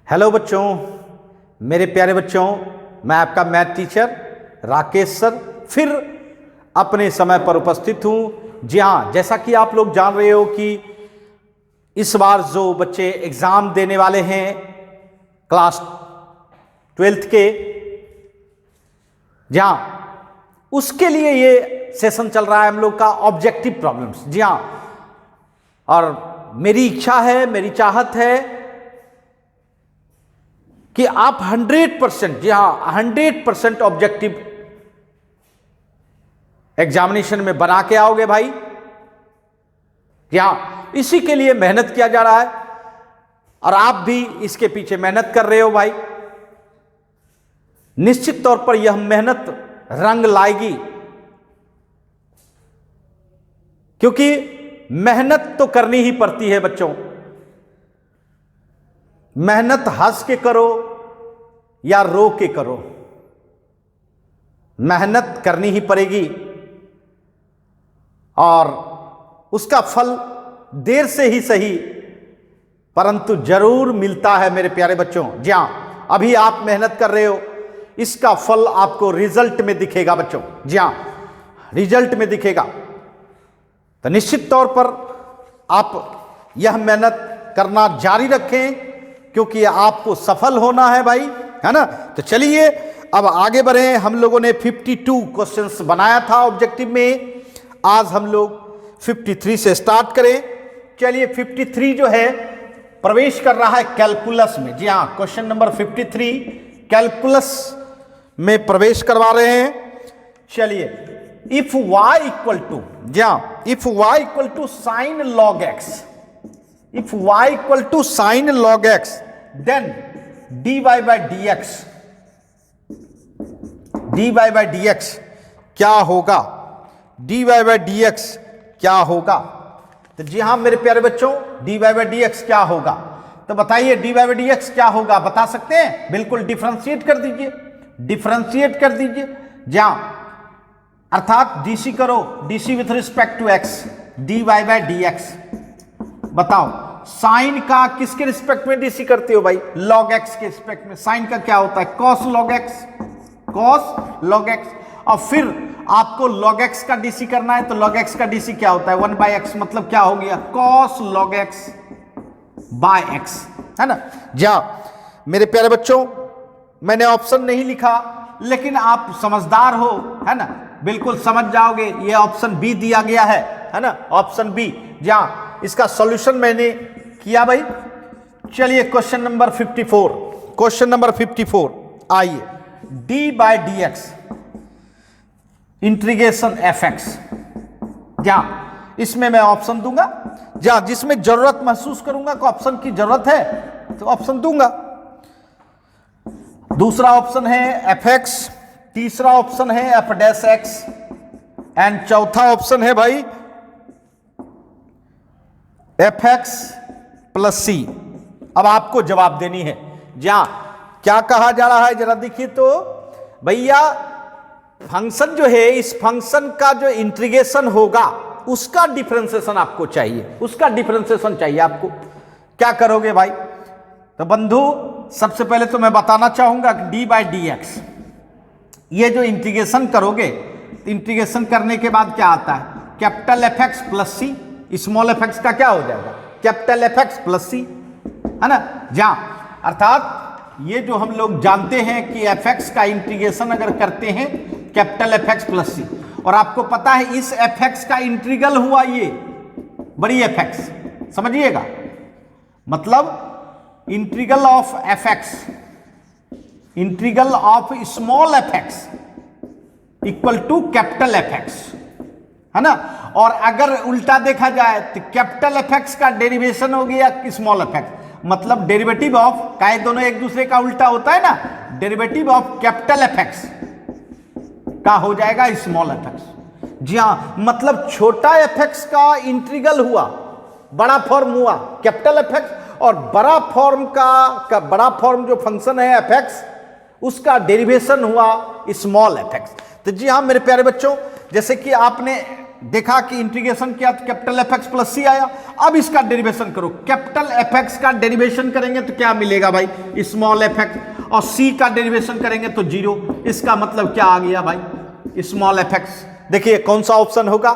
Hello बच्चों, मेरे प्यारे बच्चों, मैं आपका मैथ टीचर राकेश सर फिर अपने समय पर उपस्थित हूँ। जी हाँ, जैसा कि आप लोग जान रहे हो कि इस बार जो बच्चे एग्ज़ाम देने वाले हैं क्लास 12th के, जी हाँ, उसके लिए ये सेशन चल रहा है हम लोग का ऑब्जेक्टिव प्रॉब्लम्स। जी हाँ, और मेरी इच्छा है, मेरी चाहत है कि आप 100%, जी हाँ 100% ऑब्जेक्टिव एग्जामिनेशन में बना के आओगे भाई। जी हाँ, इसी के लिए मेहनत किया जा रहा है और आप भी इसके पीछे मेहनत कर रहे हो भाई। निश्चित तौर पर यह मेहनत रंग लाएगी, क्योंकि मेहनत तो करनी ही पड़ती है बच्चों। मेहनत हंस के करो या रो के करो, मेहनत करनी ही पड़ेगी और उसका फल देर से ही सही परंतु जरूर मिलता है मेरे प्यारे बच्चों। जी हां, अभी आप मेहनत कर रहे हो, इसका फल आपको रिजल्ट में दिखेगा बच्चों। जी हां, रिजल्ट में दिखेगा। तो निश्चित तौर पर आप यह मेहनत करना जारी रखें, क्योंकि आपको सफल होना है भाई, है ना। तो चलिए अब आगे बढ़े। हम लोगों ने 52 क्वेश्चंस बनाया था ऑब्जेक्टिव में, आज हम लोग 53 से स्टार्ट करें। चलिए 53 जो है प्रवेश कर रहा है कैलकुलस में। जी हाँ, क्वेश्चन नंबर 53 कैलकुलस में प्रवेश करवा रहे हैं। चलिए, इफ y इक्वल टू, जी हाँ, if y equal to sine log x, if y equal to sin log x, then dy by dx, dy by dx क्या होगा, dy by dx क्या होगा। तो जी हाँ मेरे प्यारे बच्चों, dy by dx क्या होगा, तो बताइए dy by dx क्या होगा, बता सकते हैं? बिल्कुल डिफरेंशिएट कर दीजिए, डिफरेंशिएट कर दीजिए। जी हाँ, अर्थात dc करो, dc with respect to x, dy by dx। बताओ साइन का किसके रिस्पेक्ट में डीसी करते हो भाई? लॉग एक्स के रिस्पेक्ट में। साइन का क्या होता है? Cos log x, cos log x. और फिर आपको लॉग एक्स का डीसी करना है, तो लॉग एक्स का डीसी क्या होता है? 1/x, मतलब क्या हो गया? Cos log x by x, है ना। जा मेरे प्यारे बच्चों, मैंने ऑप्शन नहीं लिखा, लेकिन आप समझदार हो, है ना, बिल्कुल समझ जाओगे। ये ऑप्शन बी दिया गया है ना, ऑप्शन बी। जहां इसका सॉल्यूशन मैंने किया भाई। चलिए क्वेश्चन नंबर 54, क्वेश्चन नंबर 54 आइए। D by d x integration f x, जहां इसमें मैं ऑप्शन दूंगा, जहां जिसमें जरूरत महसूस करूंगा कि ऑप्शन की जरूरत है तो ऑप्शन दूंगा। दूसरा ऑप्शन है एफ एक्स, तीसरा ऑप्शन है एफ डैश एक्स एंड चौथा ऑप्शन है भाई एफ एक्स प्लस सी। अब आपको जवाब देनी है। जहां क्या कहा जा रहा है जरा देखिए तो भैया, फंक्शन जो है, इस फंक्शन का जो इंटीग्रेशन होगा उसका डिफरेंशिएशन आपको चाहिए, उसका डिफरेंशिएशन चाहिए आपको। क्या करोगे भाई? तो बंधु सबसे पहले तो मैं बताना चाहूंगा कि डी बाई डी एक्स, ये जो इंटीग्रेशन करोगे, इंटीग्रेशन करने के बाद क्या आता है? कैपिटल एफ एक्स प्लस सी, स्मॉल एफ एक्स का क्या हो जाएगा? कैपिटल एफ एक्स प्लस सी, है ना। जहां अर्थात ये जो हम लोग जानते हैं कि एफ एक्स का इंटीग्रेशन अगर करते हैं कैपिटल एफ एक्स प्लस सी, और आपको पता है इस एफ एक्स का इंटीग्रल हुआ ये बड़ी एफ एक्स, समझिएगा, मतलब integral of f x, integral of small f x equal to capital F x, है ना। और अगर उल्टा देखा जाए तो कैपिटल एफ एक्स का डेरिवेशन हो गया स्मॉल एफ एक्स, मतलब डेरिवेटिव ऑफ, काहे दोनों एक दूसरे का उल्टा होता है ना, derivative of capital F x का हो जाएगा स्मॉल एफ एक्स। जी हाँ, मतलब छोटा एफ एक्स का इंटीग्रल हुआ, बड़ा फॉर्म हुआ कैपिटल एफ एक्स, और बड़ा फॉर्म का बड़ा फॉर्म जो फंक्शन है एफ एक्स, उसका डेरिवेशन हुआ स्मॉल एफ एक्स। तो जी हाँ मेरे प्यारे बच्चों, जैसे कि आपने देखा कि इंटीग्रेशन किया तो कैपिटल एफ एक्स प्लस सी आया। अब इसका डेरिवेशन करो, कैपिटल एफ एक्स का डेरिवेशन करेंगे तो क्या मिलेगा भाई, स्मॉल एफ एक्स, और सी का डेरिवेशन करेंगे तो जीरो। इसका मतलब क्या आ गया भाई, स्मॉल एफ एक्स। देखिए कौन सा ऑप्शन होगा,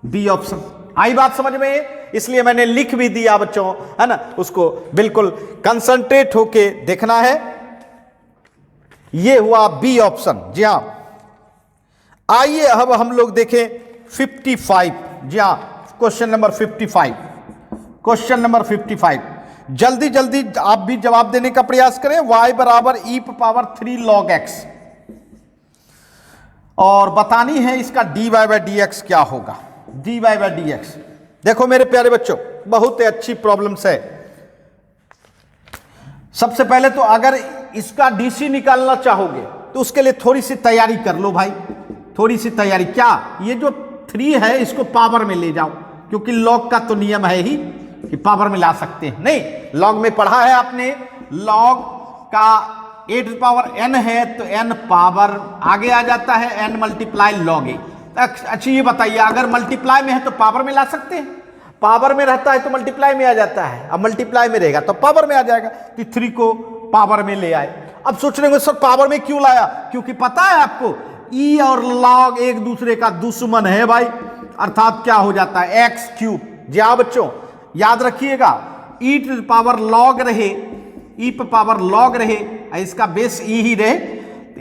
बी ऑप्शन। आई बात समझ में, इसलिए मैंने लिख भी दिया बच्चों, है ना, उसको बिल्कुल कंसंट्रेट होके देखना है। ये हुआ बी ऑप्शन। जी हां, आइए अब हम लोग देखें 55। जी हां, क्वेश्चन नंबर 55। क्वेश्चन नंबर 55, जल्दी जल्दी आप भी जवाब देने का प्रयास करें। y बराबर e पावर 3 log x, और बतानी है इसका dy बाई डी एक्स क्या होगा। dy बाई डी एक्स, देखो मेरे प्यारे बच्चों, बहुत ही अच्छी प्रॉब्लम्स है। सबसे पहले तो अगर इसका डीसी निकालना चाहोगे तो उसके लिए थोड़ी सी तैयारी कर लो भाई, थोड़ी सी तैयारी। क्या, ये जो 3 है इसको पावर में ले जाओ, क्योंकि लॉग का तो नियम है ही कि पावर में ला सकते हैं। नहीं, लॉग में पढ़ा है आपने, लॉग का 8n है तो n पावर आगे आ जाता है, n मल्टीप्लाई लॉग ए। अच्छा ये बताइए, अगर मल्टीप्लाई में है तो पावर में ला सकते हैं, पावर में रहता है तो मल्टीप्लाई में आ जाता है, अब मल्टीप्लाई में रहेगा तो पावर में आ जाएगा, तो 3 को पावर में ले आए। अब सोच रहे हो सर पावर में क्यों लाया, क्योंकि पता है आपको ई और लॉग एक दूसरे का दुश्मन है भाई, अर्थात क्या हो जाता है एक्स क्यूब। जी हाँ बच्चों, याद रखिएगा, ई टू पावर लॉग रहे, ई पे पावर लॉग रहे, इसका बेस ई ही रहे,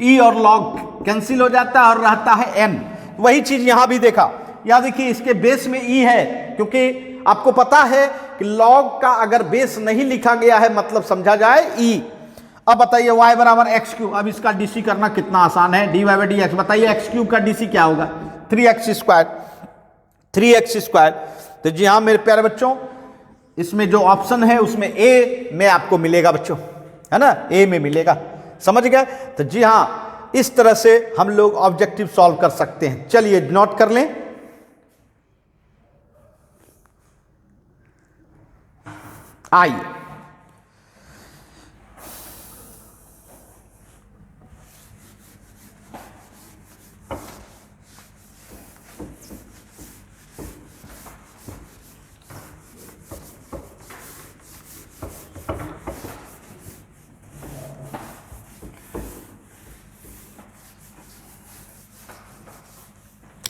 ई और लॉग कैंसिल हो जाता है और रहता है एन। वही चीज यहां भी देखा, याद देखिए इसके बेस में ई है, क्योंकि आपको पता है कि लॉग का अगर बेस नहीं लिखा गया है मतलब समझा जाए ई। अब बताइए y बराबर एक्स क्यूब, अब इसका डीसी करना कितना आसान है, d y by d x. बताइए एक्स क्यूब का डीसी क्या होगा, 3x स्क्वायर, 3x स्क्वायर। तो जी हाँ मेरे प्यारे बच्चों, इसमें जो ऑप्शन है उसमें ए में आपको मिलेगा बच्चों, है ना, ए में मिलेगा, समझ गए। तो जी हाँ, इस तरह से हम लोग ऑब्जेक्टिव सॉल्व कर सकते हैं। चलिए नोट कर लें। आइए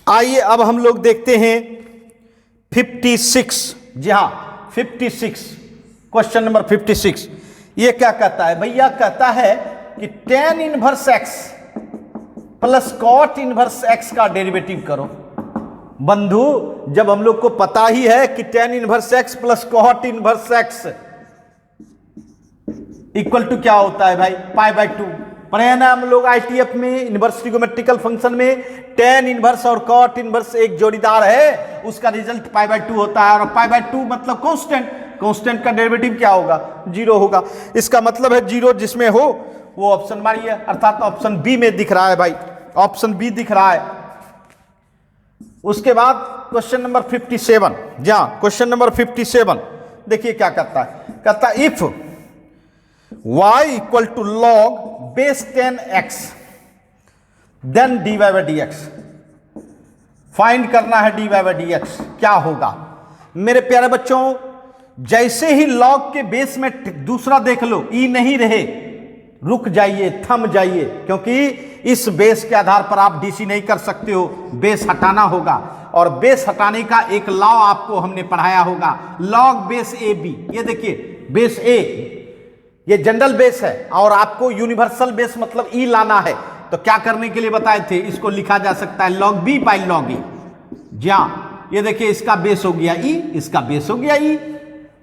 आइए अब हम लोग देखते हैं 56। जी हाँ 56, क्वेश्चन नंबर 56। ये क्या कहता है भैया, कहता है कि tan inverse x plus cot inverse x का डेरिवेटिव करो। बंधु, जब हम लोग को पता ही है कि tan inverse x plus cot inverse x equal to क्या होता है भाई, पाई बाई 2। पढ़े हैं ना हम लोग आईटीएफ में, इनवर्स ट्रिगोमेट्रिकल फंक्शन में, tan इनवर्स और cot इनवर्स एक जोड़ीदार है, उसका रिजल्ट पाई बाई 2 होता है। और पाई बाई 2 मतलब कांस्टेंट, कांस्टेंट का डेरिवेटिव क्या होगा, 0 होगा। इसका मतलब है 0 जिसमें हो वो ऑप्शन मारिए, अर्थात ऑप्शन बी में दिख रहा है भाई, ऑप्शन बी दिख रहा है। उसके बाद क्वेश्चन नंबर 57। जहां क्वेश्चन नंबर 57 देखिए क्या कहता है, कहता है if y equal to log base 10x then dy by d x. Find करना है dy बाई डी एक्स क्या होगा। मेरे प्यारे बच्चों, जैसे ही लॉग के बेस में दूसरा देख लो ई नहीं रहे, रुक जाइए, थम जाइए, क्योंकि इस बेस के आधार पर आप डीसी नहीं कर सकते हो, बेस हटाना होगा। और बेस हटाने का एक लॉ आपको हमने पढ़ाया होगा, लॉग बेस ए बी। ये देखिए बेस ए, ये जनरल बेस है, और आपको यूनिवर्सल बेस मतलब ई लाना है। तो क्या करने के लिए बताए थे, इसको लिखा जा सकता है लॉग बी बाई लॉग ए। जी हाँ, ये देखिए इसका बेस हो गया ई, इसका बेस हो गया ई।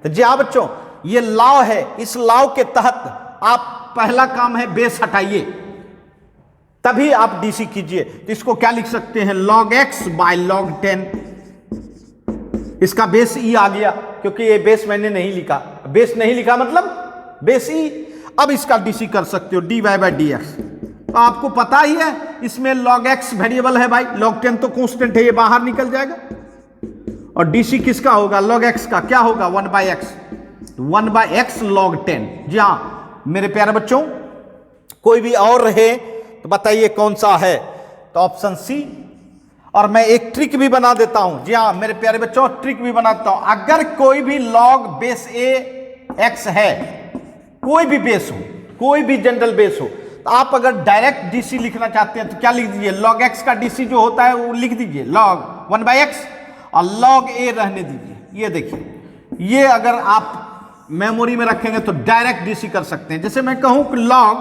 तो जी हाँ बच्चों, ये लॉ है, इस लॉ के तहत आप पहला काम है बेस हटाइए, तभी आप डीसी कीजिए। तो इसको क्या लिख सकते हैं, लॉग एक्स बाय लॉग 10। इसका बेस ई आ गया, क्योंकि ये बेस मैंने नहीं लिखा, बेस नहीं लिखा मतलब बेस ई। अब इसका डीसी कर सकते हो d y by d x. तो आपको पता ही है इसमें लॉग एक्स वेरिएबल है भाई, लॉग 10 तो कांस्टेंट है, ये बाहर निकल जाएगा। और डीसी किसका होगा, लॉग एक्स का। क्या होगा, 1 by x, 1 by x log 10। जी हाँ मेरे प्यारे बच्चों, कोई भी और रहे तो बताइए कौन सा है। तो ऑप्शन सी, और मैं एक ट्रिक भी बना देता हूं। जी हाँ मेरे प्यारे बच्चों, ट्रिक भी बनाता हूं। अगर कोई भी लॉग बेस ए एक्स है, कोई भी बेस हो, कोई भी जनरल बेस हो, तो आप अगर डायरेक्ट डीसी लिखना चाहते हैं तो क्या लिख दीजिए, लॉग एक्स का डीसी जो होता है वो लिख दीजिए लॉग 1/x और लॉग ए रहने दीजिए। ये देखिए, ये अगर आप मेमोरी में रखेंगे तो डायरेक्ट डीसी कर सकते हैं। जैसे मैं कहूं कि लॉग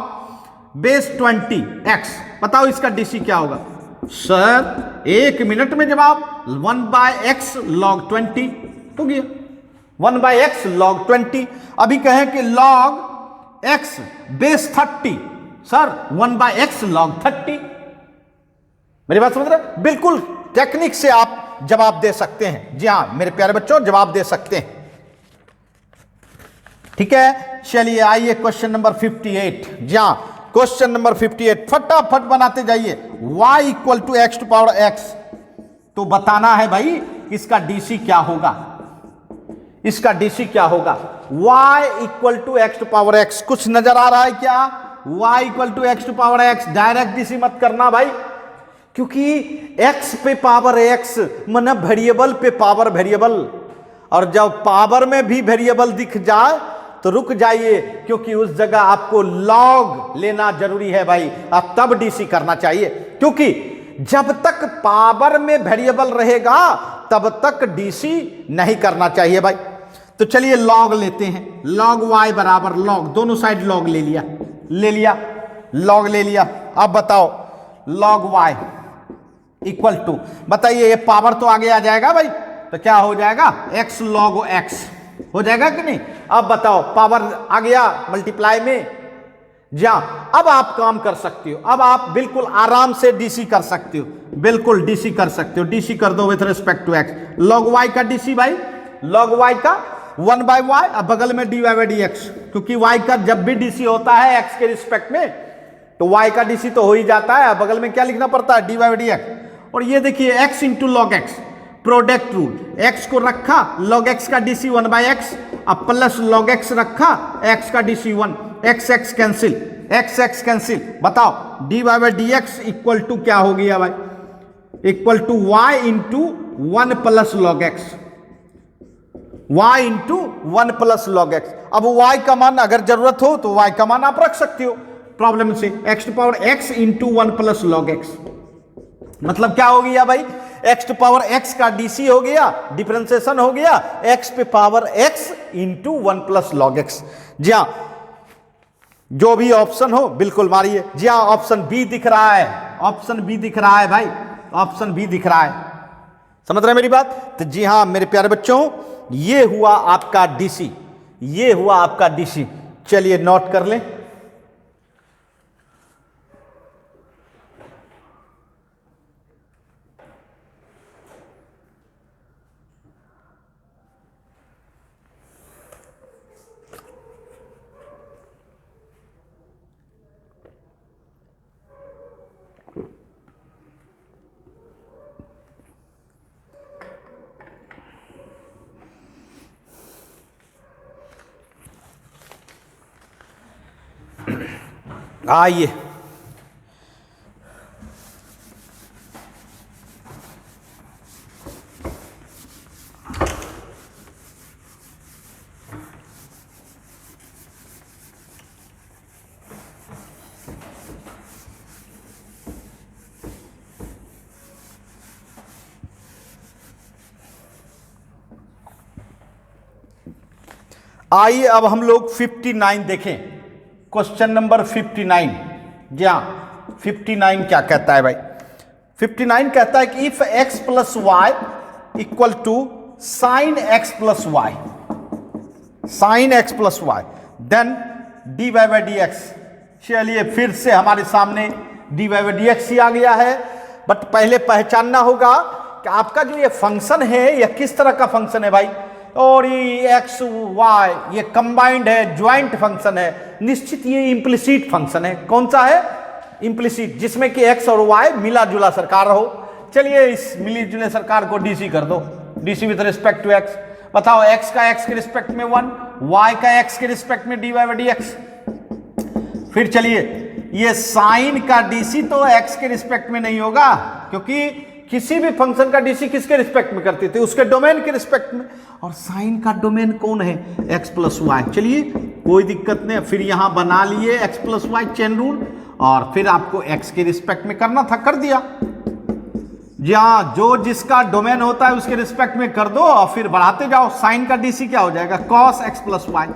बेस 20x, बताओ इसका डीसी क्या होगा। सर 1 मिनट में जवाब 1/x log 20 हो गया, 1/x log 20। अभी कहें कि log x base 30, sir 1/x log 30। मेरी बात समझ रहे? बिल्कुल टेक्निक से आप जवाब दे सकते हैं। जी हां मेरे प्यारे बच्चों, जवाब दे सकते हैं। ठीक है, चलिए आइए क्वेश्चन नंबर 58। जी हां क्वेश्चन नंबर 58 फटाफट बनाते जाइए। y equal to x to power x, तो बताना है भाई इसका डीसी क्या होगा, इसका डीसी क्या होगा। y equal to x to power x, कुछ नजर आ रहा है क्या? y equal to x to power x, direct DC मत करना भाई, क्योंकि x पे पावर x मतलब वेरिएबल पे पावर वेरिएबल, और जब पावर में भी वेरिएबल दिख जाए तो रुक जाइए, क्योंकि उस जगह आपको लॉग लेना जरूरी है भाई, आप तब डीसी करना चाहिए। क्योंकि जब तक पावर में वेरिएबल रहेगा तब तक डीसी नहीं करना चाहिए भाई। तो चलिए लॉग लेते हैं, लॉग y बराबर लॉग, दोनों साइड लॉग ले लिया, लॉग ले लिया। अब बताओ लॉग y इक्वल टू, बताइए ये पावर तो आगे आ जाएगा भाई, तो क्या हो जाएगा x log x हो जाएगा कि नहीं। अब बताओ पावर आ गया मल्टीप्लाई में, जा अब आप काम कर सकते हो, अब आप बिल्कुल आराम से डीसी कर सकते हो, बिल्कुल डीसी कर सकते हो। डीसी कर दो with respect to x, log y का डीसी भाई, लॉग y का 1/y, अब बगल में dy/dx, क्योंकि y का जब भी डीसी होता है x के रिस्पेक्ट में तो y का डीसी तो हो ही जाता है, बगल में क्या लिखना पड़ता है dy/dx। और ये देखिए x into log x, product rule, x को रखा log x का डीसी 1/x, अब प्लस log x रखा x का DC 1, x cancel, x cancel. बताओ dy/dx इक्वल टू क्या हो गया भाई, equal to y into 1 plus log x, y into 1 plus log x. अब y का मान अगर जरूरत हो तो y का मान आप रख सकते हो प्रॉब्लम से, x to power x into 1 plus log x. मतलब क्या हो गया भाई, x टू पावर x का डीसी हो गया, डिफरेंशिएशन हो गया x पे power x into 1 plus log x. जी हाँ, जो भी ऑप्शन हो बिल्कुल मारिए। जी हाँ, ऑप्शन बी दिख रहा है, ऑप्शन बी दिख रहा है भाई, ऑप्शन बी दिख रहा है। समझ रहे हैं मेरी बात? तो जी हाँ मेरे प्यारे बच्चों, ये हुआ आपका डीसी, ये हुआ आपका डीसी। चलिए नोट कर लें। आइए आइए अब हम लोग 59 देखें, क्वेश्चन नंबर 59। जी हाँ 59 क्या कहता है भाई, 59 कहता है कि if x plus y equal to sine x plus y, sine x plus y then dy/dx। चलिए फिर से हमारे सामने dy/dx ही आ गया है, बट पहले पहचानना होगा कि आपका जो ये फंक्शन है यह किस तरह का फंक्शन है भाई। और ये एक्स वाई ये कंबाइंड है, ज्वाइंट फंक्शन है, निश्चित ये इम्प्लिसिट फंक्शन है। कौन सा है? इम्प्लिसिट, जिसमें कि एक्स और वाई मिला जुला सरकार हो। चलिए इस मिली जुले सरकार को डीसी कर दो, DC with respect to x. बताओ एक्स का एक्स के रिस्पेक्ट में 1, वाई का एक्स के रिस्पेक्ट में dy/dx। फिर चलिए ये साइन का डीसी तो एक्स के रिस्पेक्ट में नहीं होगा, क्योंकि किसी भी फंक्शन का डीसी किसके रिस्पेक्ट में करते थे, उसके डोमेन के रिस्पेक्ट में, और साइन का डोमेन कौन है, एक्स प्लस वाई। चलिए कोई दिक्कत नहीं, फिर यहां बना लिए x plus y chain rule, और फिर आपको एक्स के रिस्पेक्ट में करना था, कर दिया। जहां जो जिसका डोमेन होता है उसके रिस्पेक्ट में कर दो और फिर बढ़ाते जाओ। साइन का डीसी क्या हो जाएगा, कॉस एक्स प्लस वाई।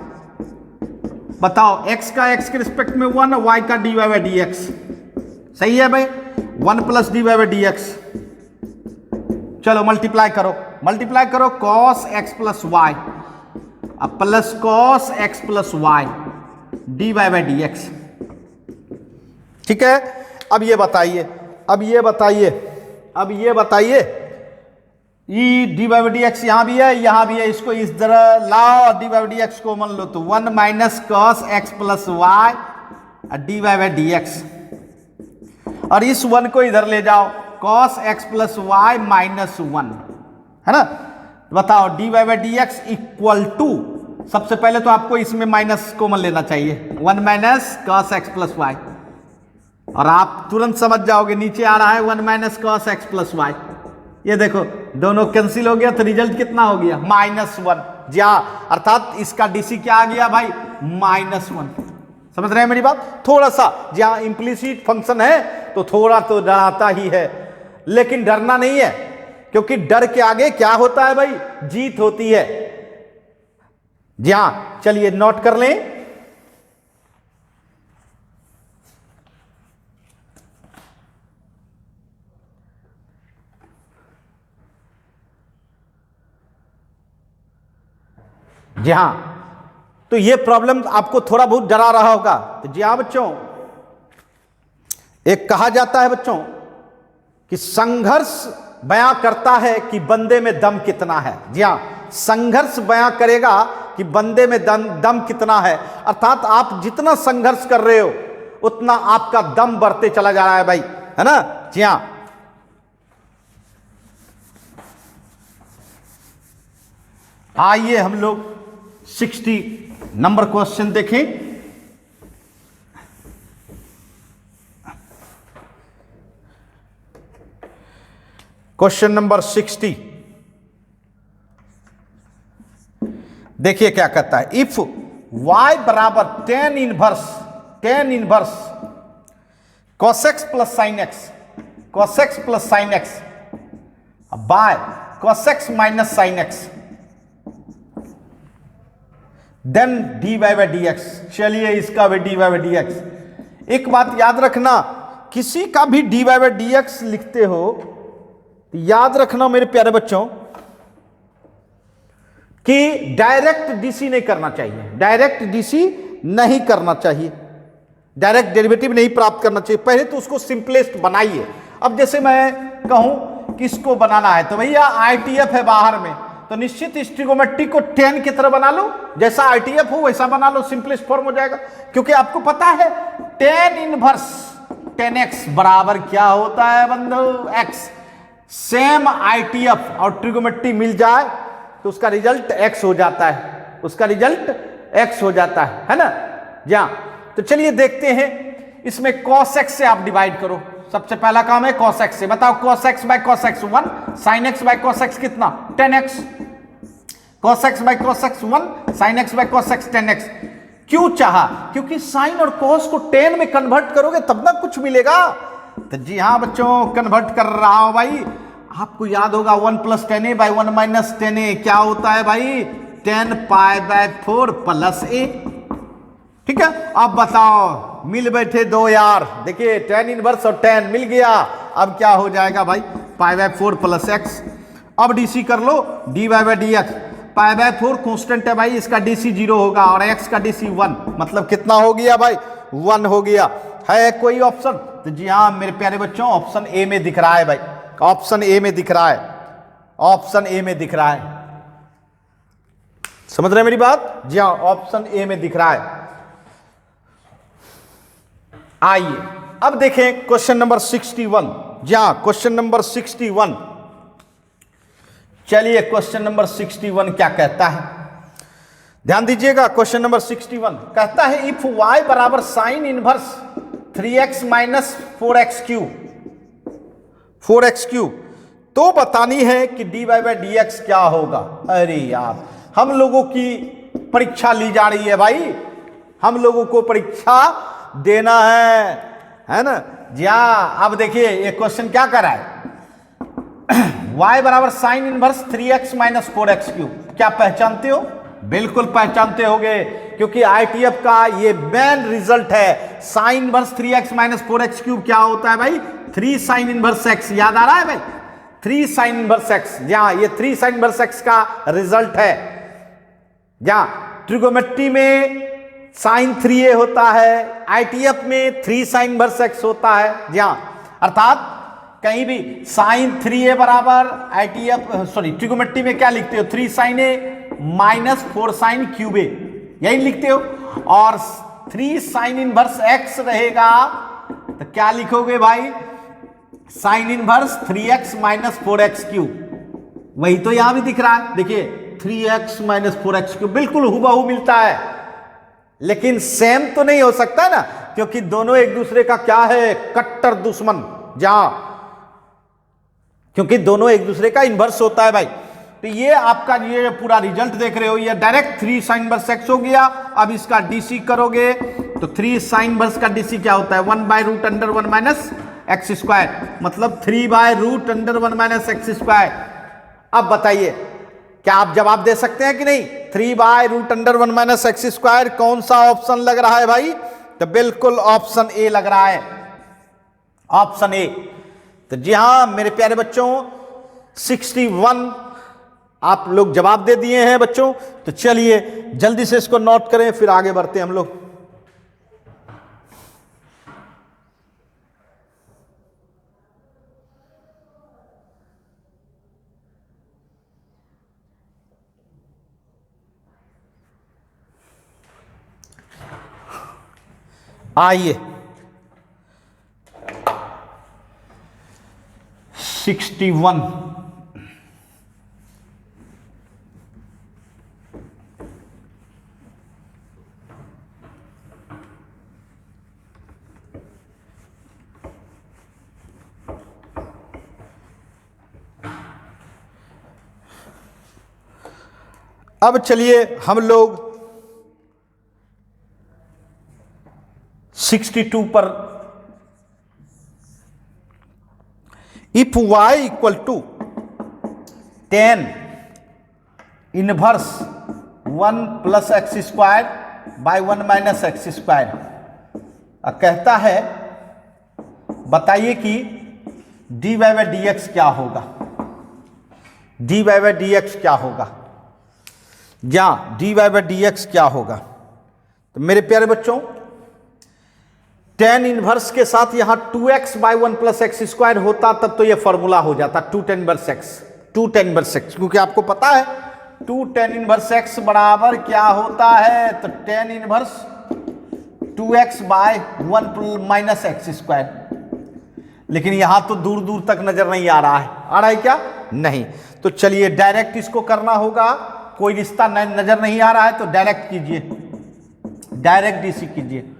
बताओ एक्स का एक्स के रिस्पेक्ट में 1, वाई का d y by d x, सही है भाई, 1 प्लस d y by d x. चलो मल्टीप्लाई करो कॉस एक्स प्लस वाई अब plus cos x plus y d y by d x. ठीक है, अब ये बताइए ई d y by d x यहां भी है, इसको इस तरह लाओ, D y by d x को मान लो तो 1 minus cos x plus y d y by d x, और इस 1 को इधर ले जाओ, cos x plus y minus 1, है ना। बताओ d y by d x equal to, सबसे पहले तो आपको इसमें माइनस कॉमन लेना चाहिए, 1 minus cos x plus y, और आप तुरंत समझ जाओगे नीचे आ रहा है 1 minus cos x plus y. ये देखो दोनों कैंसिल हो गया तो रिजल्ट कितना हो गया, -1। जी हाँ, अर्थात इसका डीसी क्या आ गया भाई, -1। समझ रहे हैं मेरी बात। थोड़ा सा जहां इंप्लिसिट फंक्शन है तो थोड़ा तो डराता ही है, लेकिन डरना नहीं है, क्योंकि डर के आगे क्या होता है भाई, जीत होती है। जी हां, चलिए नोट कर लें। जी हां, तो ये प्रॉब्लम आपको थोड़ा बहुत डरा रहा होगा। तो जी हां बच्चों, एक कहा जाता है बच्चों कि संघर्ष बयां करता है कि बंदे में दम कितना है। जी हां, संघर्ष बयां करेगा कि बंदे में दम कितना है, अर्थात आप जितना संघर्ष कर रहे हो उतना आपका दम बढ़ते चला जा रहा है भाई, है ना। जी हां, आइए हम लोग 60 नंबर क्वेश्चन देखें। क्वेश्चन नंबर 60 देखिए क्या कहता है, इफ y बराबर tan inverse cos x plus sine x by cos x minus sine x, then d y by d x. चलिए इसका भी d y by d x. एक बात याद रखना, किसी का भी d y by d x लिखते हो तो याद रखना मेरे प्यारे बच्चों कि डायरेक्ट डीसी नहीं करना चाहिए, डायरेक्ट डेरिवेटिव नहीं प्राप्त करना चाहिए। पहले तो उसको सिंपलेस्ट बनाइए। अब जैसे मैं कहूं कि इसको बनाना है तो भैया आईटीएफ है बाहर में, तो निश्चित इस ट्रिगोमेट्री को tan की तरह बना लो, जैसा आईटीएफ हो वैसा बना लो, सिंपलेस्ट फॉर्म हो जाएगा। क्योंकि आपको पता है tan इनवर्स tan x बराबर क्या होता है बंधु, x। सेम आईटीएफ और ट्रिगोमेट्री मिल जाए तो उसका रिजल्ट x हो जाता है, ना। जी हाँ, तो चलिए देखते हैं, इसमें cos x से आप डिवाइड करो। सबसे पहला काम है cos x से। बताओ cos x by cos x 1, sin x by cos x कितना, 10x। cos x by cos x 1, sin x by cos x 10x। क्यों चाहा, क्योंकि sin और cos को tan में कन्वर्ट करोगे तब ना कुछ मिलेगा। तो जी हाँ बच्चों, कन्वर्ट कर रहा हूं भाई। आपको याद होगा 1 plus 10a bye 1 minus 10a क्या होता है भाई, 10 पाई बाय 4 प्लस a। ठीक है, अब बताओ, मिल बैठे दो यार, देखिए tan इनवर्स और tan मिल गया। अब क्या हो जाएगा भाई, पाई बाय 4 प्लस एक्स। अब डीसी कर लो, d y by d x. Pi by 4 constant है भाई, इसका डीसी 0 होगा और एक्स का डीसी 1, मतलब कितना हो गया भाई, 1 हो गया। है कोई ऑप्शन? तो जी हाँ मेरे प्यारे बच्चों, ऑप्शन ए में दिख रहा है भाई, ऑप्शन ए में दिख रहा है। समझ रहे हैं मेरी बात? जी हाँ, ऑप्शन ए में दिख रहा है। आइए अब देखें क्वेश्चन नंबर 61। जी हाँ, क्वेश्चन नंबर 61। चलिए क्वेश्चन नंबर 61 क्या कहता है, ध्यान दीजिएगा। क्वेश्चन नंबर 61 कहता है, इफ y बराबर sine inverse 3x minus 4x cube तो बतानी है कि d y by d x क्या होगा। अरे यार, हम लोगों की परीक्षा ली जा रही है भाई, हम लोगों को परीक्षा देना है ना जी हाँ। अब देखिए ये क्वेश्चन क्या कर रहा है, y बराबर sine inverse 3x minus 4x cube. क्या पहचानते हो? बिल्कुल पहचानते होगे, क्योंकि आईटीएफ का ये मेन रिजल्ट है। Sign inverse 3x minus 4x cube क्या होता है भाई? 3 साइन इनवर्स x। याद आ रहा है भाई? 3 साइन इनवर्स x, जहां ये 3 साइन इनवर्स x का रिजल्ट है। जहां ट्रिगोमेट्री में साइन 3a होता है, आईटीएफ में 3 साइन इनवर्स x होता है। जहां अर्थात कहीं भी साइन 3a बराबर आईटीएफ सॉरी ट्रिगोमेट्री में क्या लिखते हो? 3 sine a minus 4 sine cube a, यही लिखते हो। और 3 साइन इनवर्स x रहेगा तो क्या लिखोगे भाई? Sign inverse 3x minus 4x cube. वही तो यहां भी दिख रहा है, देखिए 3x माइनस 4x क्यूब बिल्कुल हुबहू मिलता है, लेकिन सेम तो नहीं हो सकता ना, क्योंकि दोनों एक दूसरे का क्या है? कट्टर दुश्मन। जहां क्योंकि दोनों एक दूसरे का इन्वर्स होता है भाई। तो ये आपका ये पूरा रिजल्ट देख रहे हो, ये डायरेक्ट 3 साइन इनवर्स x हो गया। अब इसका डीसी करोगे तो 3 साइन इनवर्स का डीसी क्या होता है? 1 by root under 1 minus x square, मतलब 3 by root under 1 minus x square. अब बताइए क्या आप जवाब दे सकते हैं कि नहीं? 3 by root under 1 minus x square कौन सा ऑप्शन लग रहा है भाई? तो बिल्कुल ऑप्शन ए लग रहा है, ऑप्शन ए। तो जी हां मेरे प्यारे बच्चों, 61 आप लोग जवाब दे दिए हैं बच्चों। तो चलिए जल्दी से इसको नोट करें, फिर आगे बढ़ते हैं हम लोग। आइए 61 अब चलिए हम लोग 62 पर, if y equal to 10 inverse 1 plus x square by 1 minus x square, कहता है बताइए कि d y by d x क्या होगा? D y by d x क्या होगा? या d y by d x क्या होगा? तो मेरे प्यारे बच्चों, tan इनवर्स के साथ यहां 2x by 1 plus x square होता तब तो यह फॉर्मूला हो जाता 2 tan inverse x, 2 tan inverse x, क्योंकि आपको पता है 2 tan इनवर्स x बराबर क्या होता है? तो tan inverse 2x by 1 minus x square. लेकिन यहां तो दूर दूर तक नजर नहीं आ रहा है, आ रहा है क्या? नहीं। तो चलिए डायरेक्ट इसको करना होगा, कोई रिश्ता नजर नहीं आ रहा है तो डायरेक्ट कीजिए, डायरेक्ट डीसी कीजिए।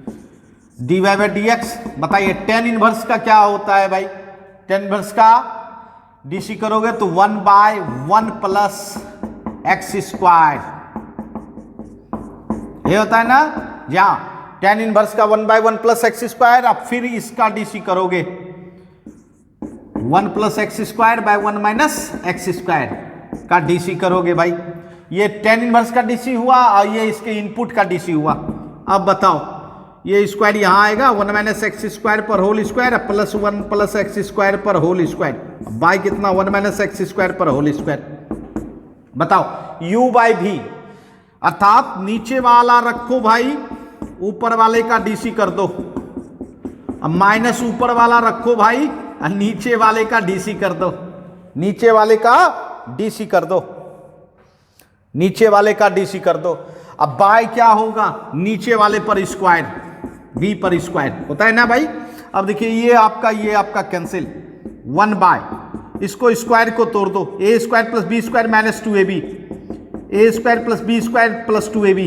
D y by d x बताइए tan इनवर्स का क्या होता है भाई? tan इनवर्स का डीसी करोगे तो 1 बाय 1 प्लस एक्स स्क्वायर, ये होता है ना। जहां tan इनवर्स का 1 बाय 1 प्लस एक्स स्क्वायर, अब फिर इसका डीसी करोगे 1 plus x square by 1 minus x square का डीसी करोगे भाई। ये tan इनवर्स का डीसी हुआ और ये इसके इनपुट का डीसी हुआ। अब बताओ, ये स्क्वायर यहां आएगा 1 माइनस एक्स स्क्वायर पर whole square plus 1 plus x square पर होल स्क्वायर, बाय कितना? 1 माइनस एक्स स्क्वायर पर होल स्क्वायर। बताओ u बाई भी, अर्थात नीचे वाला रखो भाई, ऊपर वाले का डीसी कर दो। अब माइनस ऊपर वाला रखो भाई और नीचे वाले का डीसी कर दो, नीचे वाले का डीसी कर दो, नीचे वाले का डीसी कर दो। अब बाय क्या होगा? नीचे वाले पर स्क्वायर, बी पर स्क्वायर होता है ना भाई। अब देखिए ये आपका कैंसिल, 1 बाय, इसको स्क्वायर को तोड़ दो, a square plus b square minus 2ab, a square plus b square plus 2ab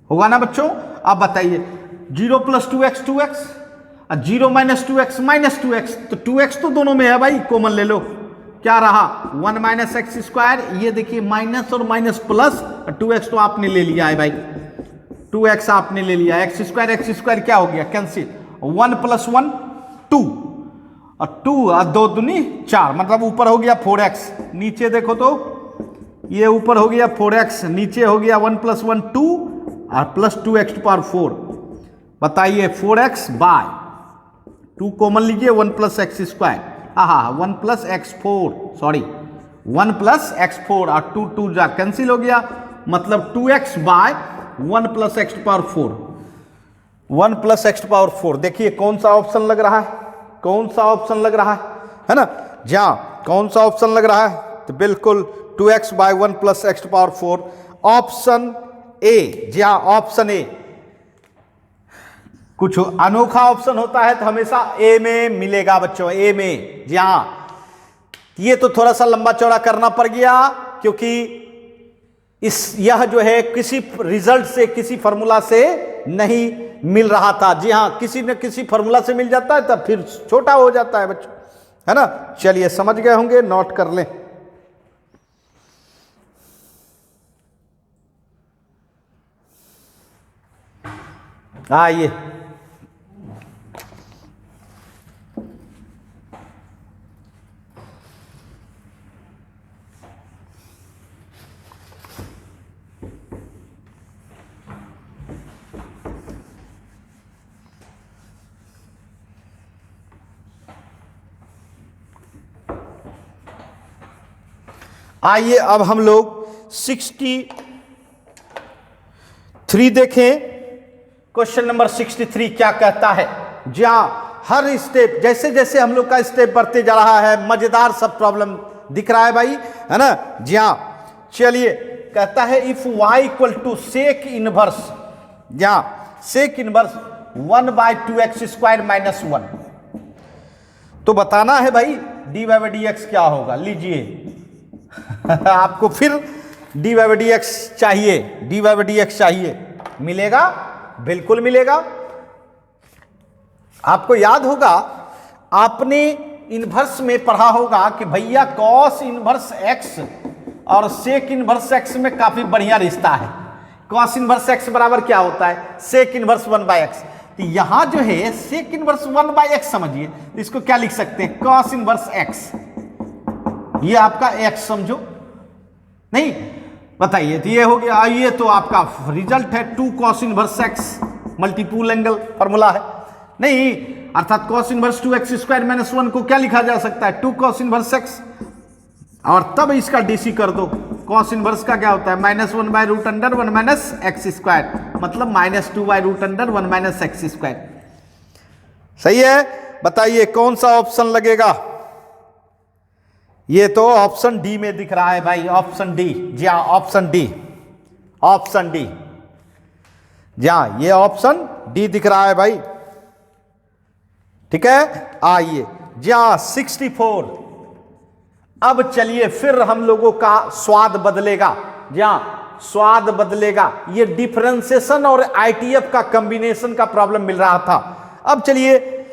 होगा ना बच्चों। अब बताइए 0 plus 2x 2x, 0 minus 2x minus 2x, तो 2x तो दोनों में है भाई, कॉमन ले लो, क्या रहा 1 माइनस एक्स स्क्वायर, ये देखिए माइनस और माइनस प्लस, 2x तो आपने ले लिया है भाई, 2x आपने ले लिया, एक्स स्क्वायर क्या हो गया कैंसिल, 1 + 1 2 और 2 और 2 दूनी 4, मतलब ऊपर हो गया 4x, नीचे देखो तो ये ऊपर हो गया 4x, नीचे हो गया 1 + 1 2 और प्लस 2x⁴। बताइए 4x बाय 2 कॉमन लीजिए, 1 + x², हाँ 1 + x4, सॉरी 1 + x4 और 2 2 जा कैंसिल हो गया, मतलब 2x बाय 1 + x⁴, 1 + x⁴। देखिए कौन सा ऑप्शन लग रहा है, कौन सा ऑप्शन लग रहा है ना, जहाँ कौन सा ऑप्शन लग रहा है, तो बिल्कुल 2x by 1 + x⁴, option A, जहाँ ऑप्शन ए। कुछ अनोखा ऑप्शन होता है तो हमेशा ए में मिलेगा बच्चों, ए में। जहां ये तो थोड़ा सा लंबा चौड़ा करना पड़ गया, क्योंकि यह जो है किसी रिजल्ट से, किसी फॉर्मूला से नहीं मिल रहा था। जी हाँ, किसी न किसी फॉर्मूला से मिल जाता है तब फिर छोटा हो जाता है बच्चों, है ना। चलिए समझ गए होंगे, नोट कर लें। आइए आइए अब हम लोग 63 देखें। क्वेश्चन नंबर 63 क्या कहता है, जहां हर स्टेप, जैसे जैसे हम लोग का स्टेप बढ़ते जा रहा है, मजेदार सब प्रॉब्लम दिख रहा है भाई, है ना। जहां चलिए कहता है इफ y = सेक इनवर्स, जहां सेक इनवर्स 1/2x² - 1, तो बताना है भाई dy/dx क्या होगा। लीजिए आपको फिर dy/dx चाहिए, dy/dx चाहिए, मिलेगा, बिल्कुल मिलेगा। आपको याद होगा, आपने इनवर्स में पढ़ा होगा कि भैया cos इनवर्स x और सेक इनवर्स x में काफी बढ़िया रिश्ता है। cos इनवर्स x बराबर क्या होता है, सेक इनवर्स 1/x। तो यहां जो है सेक इनवर्स 1/x समझिए, तो इसको क्या लिख सकते हैं, cos इनवर्स x, ये आपका x समझो, नहीं बताइए, तो ये हो गया। ये तो आपका रिजल्ट है 2 cos inverse x, multiple angle formula है, नहीं, अर्थात cos इनवर्स 2x² - 1 को क्या लिखा जा सकता है, 2 cos इनवर्स x, और तब इसका डीसी कर दो। cos इनवर्स का क्या होता है, -1/√1 - x², मतलब -2/√1 - x²। सही है, बताइए कौन सा ऑप्शन लगेगा। ये तो ऑप्शन डी में दिख रहा है भाई, ऑप्शन डी, जी हाँ ऑप्शन डी, ऑप्शन डी, जी हाँ ये ऑप्शन डी दिख रहा है भाई, ठीक है। आइए जी हाँ 64। अब चलिए फिर हम लोगों का स्वाद बदलेगा, जी हाँ स्वाद बदलेगा। ये डिफरेंशिएशन और आईटीएफ का कॉम्बिनेशन का प्रॉब्लम मिल रहा था। अब चलिए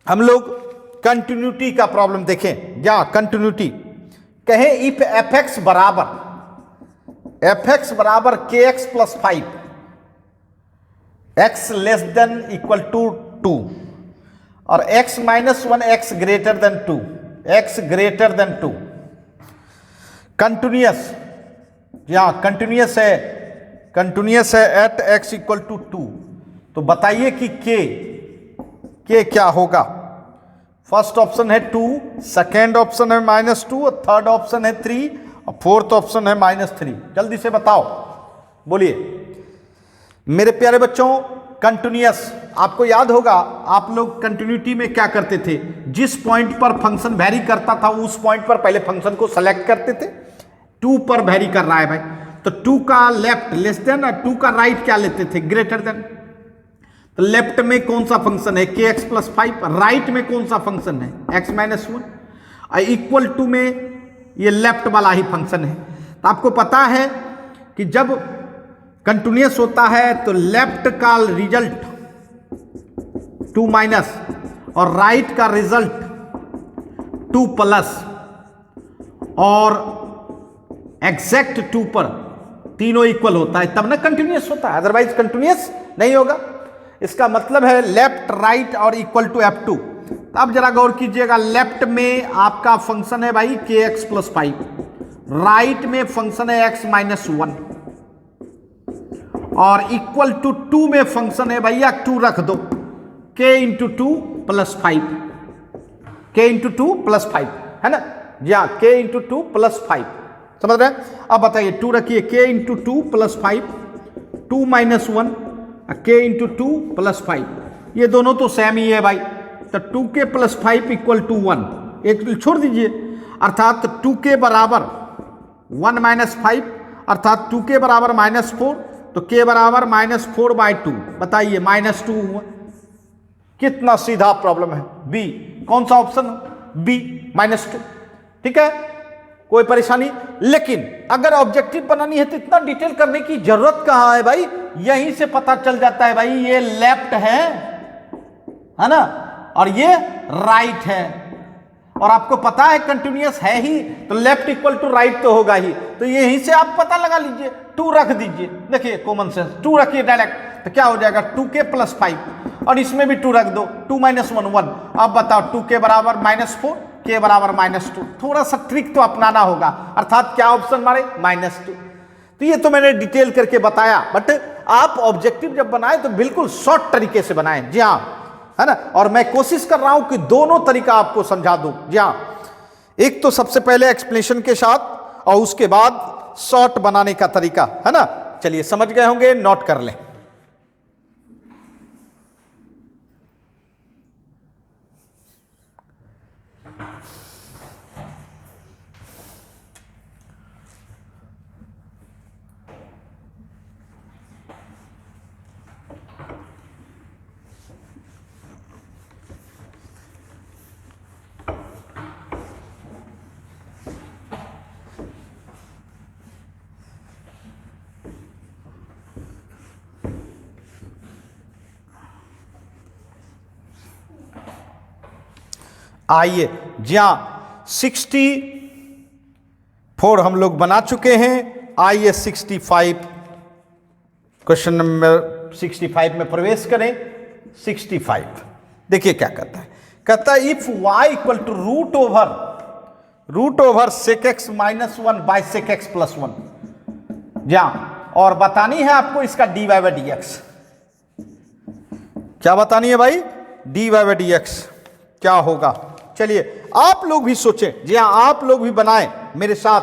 हम लोग कंटिन्यूटी का प्रॉब्लम देखें। या कंटिन्यूटी कहें इफ fx बराबर kx + 5, x <= 2 और x - 1 x <= 2, x <= 2, कंटिन्यूअस, या कंटिन्यूअस है एट x = 2। तो बताइए कि k क्या होगा। फर्स्ट ऑप्शन है 2, सेकेंड ऑप्शन है -2, और थर्ड ऑप्शन है 3, और फोर्थ ऑप्शन है -3। जल्दी से बताओ, बोलिए मेरे प्यारे बच्चों। कंटिन्यूअस, आपको याद होगा आप लोग कंटिन्यूटी में क्या करते थे, जिस पॉइंट पर फंक्शन वेरी करता था उस पॉइंट पर पहले फंक्शन को सेलेक्ट करते थे। 2 पर वेरी कर रहा है भाई, तो 2 का लेफ्ट लेस देन और 2 का राइट क्या लेते थे, ग्रेटर देन। तो लेफ्ट में कौन सा फंक्शन है, kx + 5, राइट में कौन सा फंक्शन है, x - 1, और इक्वल टू में ये लेफ्ट वाला ही फंक्शन है। तो आपको पता है कि जब कंटिन्यूअस होता है तो लेफ्ट का रिजल्ट 2 माइनस और राइट का रिजल्ट 2 प्लस, और एग्जैक्ट 2 पर तीनों इक्वल होता है तब ना कंटिन्यूअस होता है, अदरवाइज कंटिन्यूअस नहीं होगा। इसका मतलब है लेफ्ट राइट और इक्वल टू F2। अब जरा गौर कीजिएगा, लेफ्ट में आपका फंक्शन है भाई kx प्लस 5, राइट में फंक्शन है x माइनस 1 और इक्वल टू 2 में फंक्शन है भैया 2 रख दो k into 2 plus 5, k into 2 plus 5 है ना जी हाँ, k इंटू 2 प्लस 5 समझ रहे हैं। अब बताइए 2 रखिए k into 2 plus 5, 2 minus 1 k into 2 plus 5, ये दोनों तो सेम ही है भाई, तो 2k प्लस 5 इक्वल टू 1, एक छोड़ दीजिए, अर्थात 2k बराबर 1 माइनस 5 अर्थात 2k बराबर माइनस 4, तो k बराबर माइनस 4/2, बताइए माइनस 2 हुआ। कितना सीधा प्रॉब्लम है, बी कौन सा ऑप्शन, बी माइनस 2, ठीक है कोई परेशानी। लेकिन अगर ऑब्जेक्टिव बनानी है तो इतना डिटेल करने की जरूरत कहां है भाई, यहीं से पता चल जाता है भाई ये लेफ्ट है ना, और ये राइट है, और आपको पता है कंटिन्यूअस है ही तो लेफ्ट इक्वल टू राइट तो होगा ही, तो यहीं से आप पता लगा लीजिए, 2 रख दीजिए, देखिए कॉमन सेंस 2 रखिए डायरेक्ट, तो क्या हो जाएगा 2k प्लस 5 और इसमें भी 2 रख दो, 2 माइनस 1 1। अब बताओ 2k बराबर माइनस 4, k बराबर माइनस 2, थोड़ा सा ट्रिक तो अपनाना होगा, अर्थात क्या ऑप्शन मारे माइनस 2। तो ये तो मैंने डिटेल करके बताया, बट आप ऑब्जेक्टिव जब बनाए तो बिल्कुल शॉर्ट तरीके से बनाएं, जी हाँ है ना, और मैं कोशिश कर रहा हूं कि दोनों तरीका आपको समझा दूं, जी हाँ, एक तो सबसे पहले एक्सप्लेनेशन के साथ और उसके बाद शॉर्ट बनाने का तरीका, है ना। चलिए समझ गए होंगे, नोट कर लें। आइए जी हाँ, 64 हम लोग बना चुके हैं, आइए 65 क्वेश्चन नंबर 65 में प्रवेश करें। 65 देखिए क्या कहता है, कहता है if y equal to root over sec x minus 1 by sec x plus 1, जहां और बतानी है आपको इसका dy बाई डी एक्स। क्या बतानी है भाई, dy बाई डी एक्स क्या होगा। चलिए आप लोग भी सोचें, जी हाँ आप लोग भी बनाएं मेरे साथ।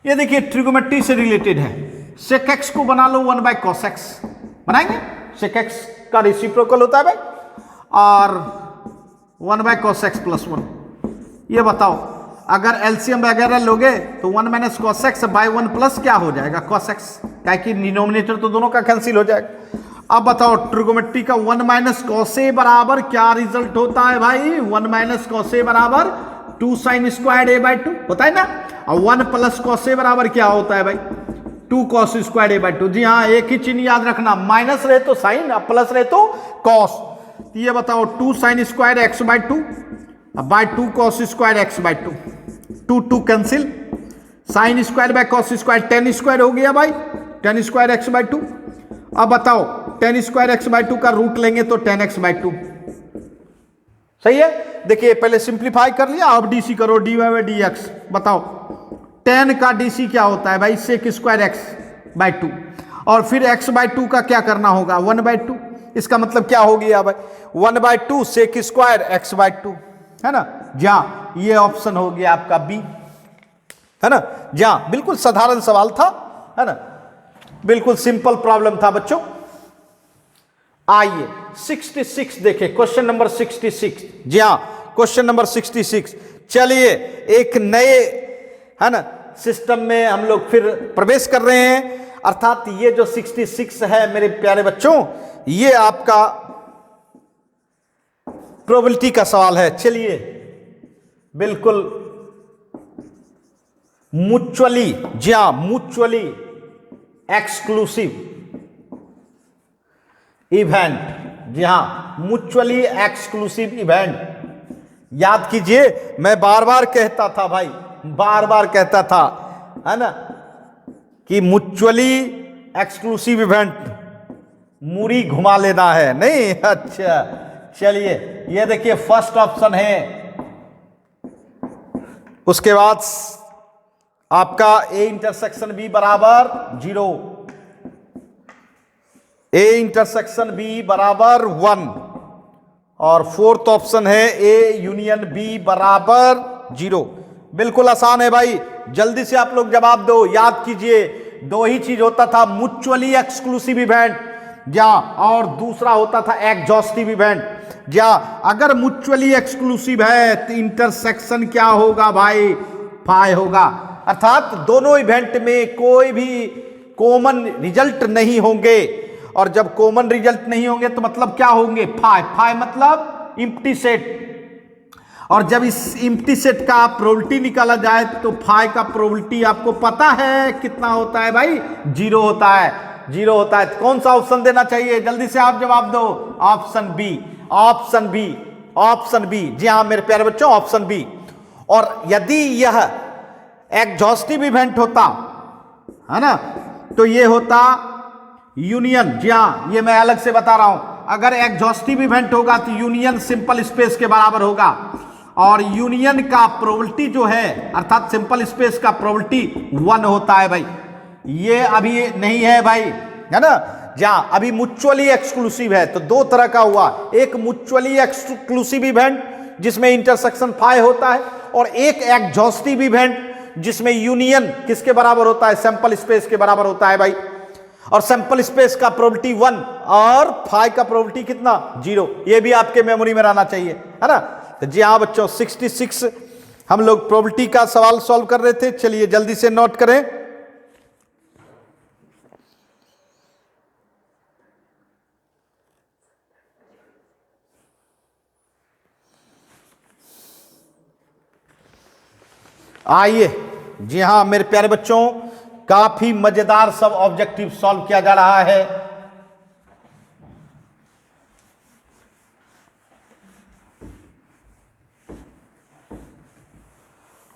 ये देखिए ट्रिगोमेट्री से रिलेटेड है, सेक एक्स को बना लो 1 बाई कॉस एक्स, बनाएंगे, सेक एक्स का रेसिप्रोकल होता है भाई, और 1 बाई कॉस एक्स प्लस 1। ये बताओ अगर एलसीएम वगैरह लोगे तो 1 minus cos x by 1 plus क्या हो जाएगा कॉस एक्स, क्या कि डिनोमिनेटर तो दोनों का कैंसिल हो जाएगा। अब बताओ ट्रिगोमेट्री का 1 माइनस कॉस ए बराबर क्या रिजल्ट होता है भाई, 1 माइनस कॉस ए बराबर 2 साइन स्क्वायर ए बाई 2 होता है ना, और 1 प्लस कॉस ए बराबर क्या होता है भाई 2 कॉस स्क्वायर ए बाई 2। जी हाँ एक ही चिन्ह याद रखना, माइनस रहे तो साइन और प्लस रहे तो कॉस। ये बताओ 2 sine square x by 2 by 2 cos square x by 2, 2 2 cancel, sine square by cos square 10 square हो गया भाई, 10 स्क्वायर एक्स बाई 2। अब बताओ 10 स्क्वायर एक्स बाई 2 का रूट लेंगे तो 10x बाई 2, सही है। देखिए पहले सिंप्लीफाई कर लिया, अब डीसी करो dy बाई डी एक्स। बताओ 10 का डीसी क्या होता है भाई सेक स्क्वायर एक्स बाई 2, और फिर x बाई 2 का क्या करना होगा 1 बाई 2, इसका मतलब क्या हो गया भाई 1 by 2 sec square x by 2, है ना। जहां ये ऑप्शन हो गया आपका बी, है ना। जहां बिल्कुल साधारण सवाल था, है ना, बिल्कुल सिंपल प्रॉब्लम था बच्चों। आइए 66 देखें, क्वेश्चन नंबर 66, जी हां क्वेश्चन नंबर 66। चलिए एक नए, है ना, सिस्टम में हम लोग फिर प्रवेश कर रहे हैं, अर्थात ये जो 66 है मेरे प्यारे बच्चों, ये आपका प्रोबेबिलिटी का सवाल है। चलिए बिल्कुल म्यूचुअली, जी हां म्यूचुअली एक्सक्लूसिव इवेंट, जी हां म्यूचुअली एक्सक्लूसिव इवेंट। याद कीजिए मैं बार बार कहता था भाई बार बार कहता था, है ना, कि म्यूचुअली एक्सक्लूसिव इवेंट मूरी घुमा लेना है, नहीं? अच्छा, चलिए ये देखिए फर्स्ट ऑप्शन है। उसके बाद आपका ए इंटरसेक्शन बी बराबर 0, ए इंटरसेक्शन बी बराबर 1, और फोर्थ ऑप्शन है ए यूनियन बी बराबर 0। बिल्कुल आसान है भाई, जल्दी से आप लोग जवाब दो। याद कीजिए, दो ही चीज होता था, म्यूचुअली एक्सक्लूसिव इवेंट और दूसरा होता था एग्जॉस्टिव इवेंट। अगर म्यूचुअली एक्सक्लूसिव है तो इंटरसेक्शन क्या होगा भाई? फाई होगा, अर्थात दोनों इवेंट में कोई भी कॉमन रिजल्ट नहीं होंगे, और जब कॉमन रिजल्ट नहीं होंगे तो मतलब क्या होंगे? फाई। फाई मतलब एम्प्टी सेट, और जब इस एम्प्टी सेट का प्रोबेबिलिटी निकाला जाए तो फाई का प्रोबेबिलिटी आपको पता है कितना होता है भाई? 0 होता है, 0 होता है। तो कौन सा ऑप्शन देना चाहिए? जल्दी से आप जवाब दो। Option B, option B, option B. जी हाँ मेरे प्यारे बच्चों, ऑप्शन बी। और यदि यह एग्जॉस्टिव इवेंट होता, है ना, तो ये होता यूनियन। जी हाँ, ये मैं अलग से बता रहा हूं, अगर एग्जॉस्टिव इवेंट होगा तो यूनियन सिंपल स्पेस के बराबर होगा, और यूनियन का प्रोबेबिलिटी जो है, अर्थात सिंपल स्पेस का प्रोबेबिलिटी 1 होता है भाई। ये अभी नहीं है भाई, है ना। जहां अभी म्यूचुअली एक्सक्लूसिव है तो दो तरह का हुआ, एक म्यूचुअली एक्सक्लूसिव इवेंट जिसमें इंटरसेक्शन फाई होता है, और एक एग्जॉस्टिव इवेंट जिसमें यूनियन किसके बराबर होता है? सैंपल स्पेस के बराबर होता है भाई। और सैंपल स्पेस का प्रोबेबिलिटी 1 और फाई का प्रोबेबिलिटी कितना? 0। ये भी आपके मेमोरी में रहना चाहिए, है ना। तो जी हाँ बच्चों, 66 हम लोग प्रोबेबिलिटी का सवाल सॉल्व कर रहे थे। चलिए जल्दी से नोट करें। आइए, जी हाँ मेरे प्यारे बच्चों, काफी मजेदार सब ऑब्जेक्टिव सॉल्व किया जा रहा है।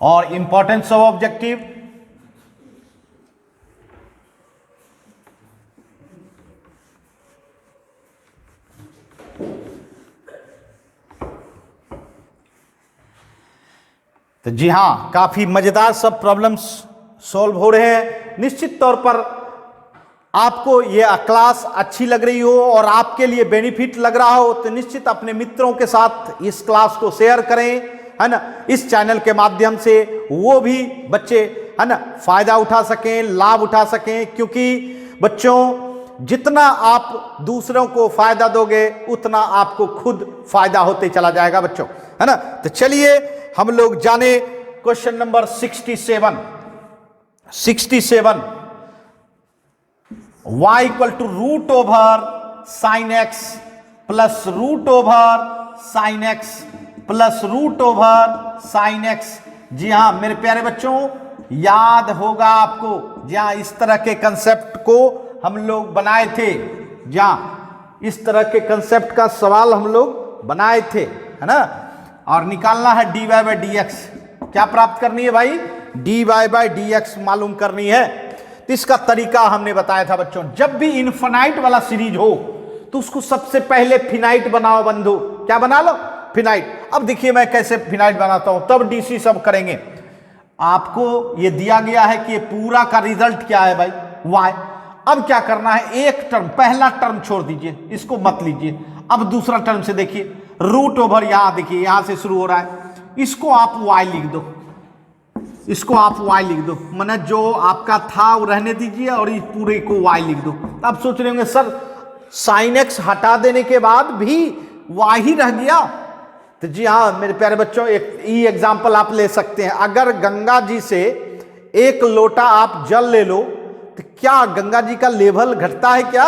और इंपॉर्टेंस ऑफ ऑब्जेक्टिव, तो जी हां काफी मजेदार सब प्रॉब्लम्स सॉल्व हो रहे हैं। निश्चित तौर पर आपको यह क्लास अच्छी लग रही हो और आपके लिए बेनिफिट लग रहा हो तो निश्चित अपने मित्रों के साथ इस क्लास को शेयर करें, है ना। इस चैनल के माध्यम से वो भी बच्चे, है ना, फायदा उठा सकें, लाभ उठा सकें, क्योंकि बच्चों जितना आप दूसरों को फायदा दोगे उतना आपको खुद फायदा होते चला जाएगा बच्चों, है ना। तो चलिए हम लोग जाने question number 67। y equal to root over sine x plus root over sine x plus root over sine x. जी हां मेरे प्यारे बच्चों, याद होगा आपको, जहां इस तरह के कंसेप्ट को हम लोग बनाए थे, जहां इस तरह के कंसेप्ट का सवाल हम लोग बनाए थे, है ना। और निकालना है dy बाई डी एक्स। क्या प्राप्त करनी है भाई? dy बाई डी एक्स मालूम करनी है। तो इसका तरीका हमने बताया था बच्चों, जब भी इनफिनाइट वाला सीरीज हो तो उसको सबसे पहले फिनाइट बनाओ बंधु। क्या बना लो? फिनाइट। अब देखिए मैं कैसे फिनाइट बनाता हूं, तब डीसी सब करेंगे। आपको ये दिया गया है कि ये पूरा का रिजल्ट क्या है भाई? y। अब क्या करना है, एक टर्म, पहला टर्म छोड़ दीजिए, इसको मत लीजिए। अब दूसरा टर्म से देखिए, रूट ओवर, यहां देखिए यहां से शुरू हो रहा है, इसको आप y लिख दो, इसको आप y लिख दो, माने जो आपका था वो रहने दीजिए और इस पूरे को y लिख दो। अब सोच रहे होंगे सर साइन एक्स हटा देने के बाद भी y ही रह गया। तो जी हाँ मेरे प्यारे बच्चों, एक ई एग्जाम्पल आप ले सकते हैं। अगर गंगा जी से एक लोटा आप जल ले लो तो क्या गंगा जी का लेवल घटता है? क्या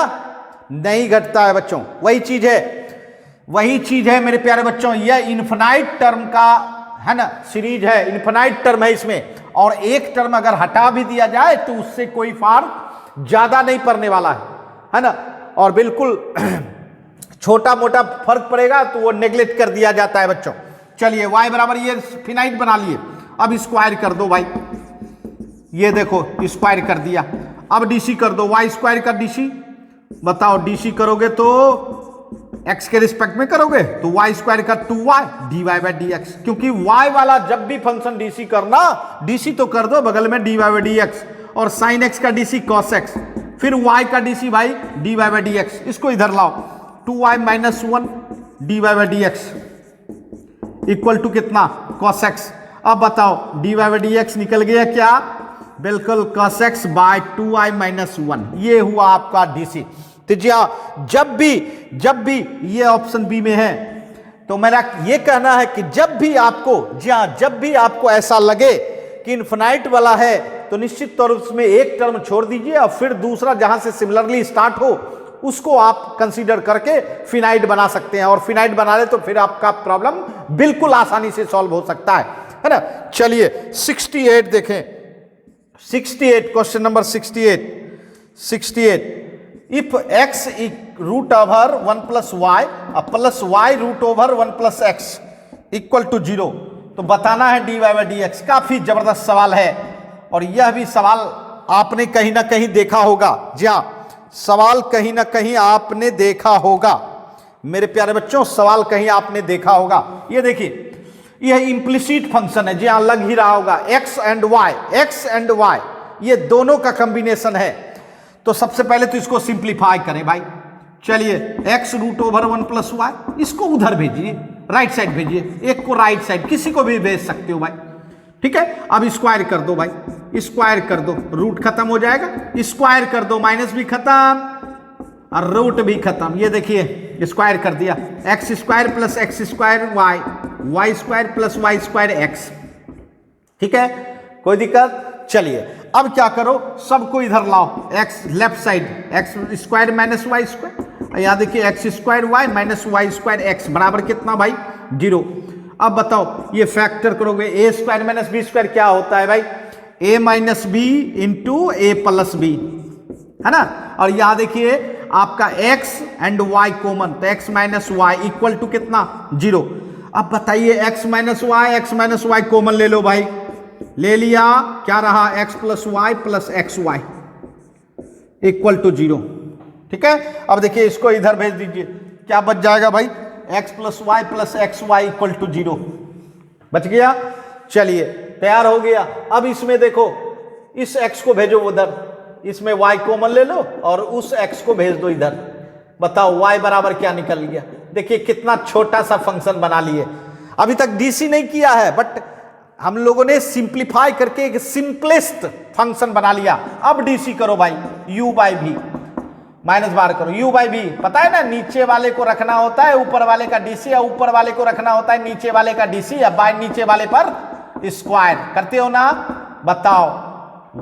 नहीं घटता है बच्चों। वही चीज है मेरे प्यारे बच्चों, यह इनफिनाइट टर्म का, है ना, सीरीज है, इनफिनाइट टर्म है इसमें, और एक टर्म अगर हटा भी दिया जाए तो उससे कोई फर्क ज्यादा नहीं पड़ने वाला है ना। और बिल्कुल छोटा मोटा फर्क पड़ेगा तो वो नेग्लेक्ट कर दिया जाता है बच्चों। चलिए y बराबर ये फिनाइट बना लिए, अब स्क्वायर कर दो भाई, ये देखो स्क्वायर कर दिया। अब डीसी कर दो, वाई स्क्वायर का डीसी, बताओ डीसी करोगे तो एक्स के रिस्पेक्ट में करोगे तो वाई स्क्वायर का 2y dy by d x, क्योंकि y वाला जब भी फंक्शन डीसी करना, डीसी तो कर दो बगल में dy बाई डी एक्स, और साइन एक्स का डीसी cos x, फिर y का डीसी भाई dy बाई डी एक्स, इसको इधर लाओ 2y minus 1 dy by d x equal to कितना cos x। अब बताओ dy बाई डी एक्स निकल गया क्या, बिल्कुल cos x bye 2y minus 1, ये हुआ आपका डीसी। तो जी हाँ, जब भी ये ऑप्शन बी में है तो मेरा ये कहना है कि जब भी आपको, जी हाँ, जब भी आपको ऐसा लगे कि इन्फिनाइट वाला है तो निश्चित तौर उसमें एक टर्म छोड़ दीजिए और फिर दूसरा जहां से सिमिलरली स्टार्ट हो उसको आप कंसीडर करके फिनाइट बना सकते हैं, और फिनाइट बना ले तो फिर आपका प्रॉब्लम बिल्कुल आसानी से सॉल्व हो सकता है ना। चलिए 68 देखें, 68 question number 68 if x root over 1 plus y plus y root over 1 plus x equal to 0, तो बताना है dy बाई डी एक्स। काफी जबरदस्त सवाल है, और यह भी सवाल आपने कहीं ना कहीं देखा होगा। जी हाँ, सवाल कहीं ना कहीं आपने देखा होगा मेरे प्यारे बच्चों, सवाल कहीं आपने देखा होगा। ये देखिए, यह इंप्लिसिट फंक्शन है, जी हाँ लग ही रहा होगा, x एंड y ये दोनों का कॉम्बिनेशन है। तो सबसे पहले तो इसको सिंप्लीफाई करें भाई। चलिए x root over 1 plus y, इसको उधर भेजिए, राइट साइड भेजिए, एक को राइट साइड, किसी को भी भेज सकते हो भाई, ठीक है। अब स्क्वायर कर दो भाई, स्क्वायर कर दो, रूट खत्म हो जाएगा, स्क्वायर कर दो, माइनस भी खत्म और रूट भी खत्म। ये देखिए स्क्वायर कर दिया, x square plus x square y, y square plus y square x, ठीक है, कोई दिक्कत। चलिए अब क्या करो, सबको इधर लाओ, x left side, x square minus y square, यहां देखिए x square y minus y square x बराबर कितना भाई 0। अब बताओ ये फैक्टर करोगे, a square minus b square क्या होता है भाई, a minus b into a plus b, है ना। और यहां देखिए आपका x एंड y कॉमन, तो x minus y equal to कितना 0। अब बताइए x माइनस वाई कॉमन ले लो भाई, ले लिया, क्या रहा x plus y plus x y equal to 0, ठीक है। अब देखिए इसको इधर भेज दीजिए, क्या बच जाएगा भाई, x plus y plus x y equal to 0 बच गया। चलिए तैयार हो गया। अब इसमें देखो, इस x को भेजो उधर, इसमें y कॉमन ले लो और उस x को भेज दो इधर, बताओ y बराबर क्या निकल गया। देखिए कितना छोटा सा फंक्शन बना लिए, अभी तक डीसी नहीं किया है बट हम लोगों ने सिंप्लीफाई करके एक सिंपलेस्ट फंक्शन बना लिया। अब डीसी करो भाई, u बाई भी, माइनस बार करो, u बाई भी, पता है ना, नीचे वाले को रखना होता है ऊपर वाले का डीसी, या ऊपर वाले को रखना होता है नीचे वाले का डीसी, या बाय नीचे वाले पर स्क्वायर करते हो ना। बताओ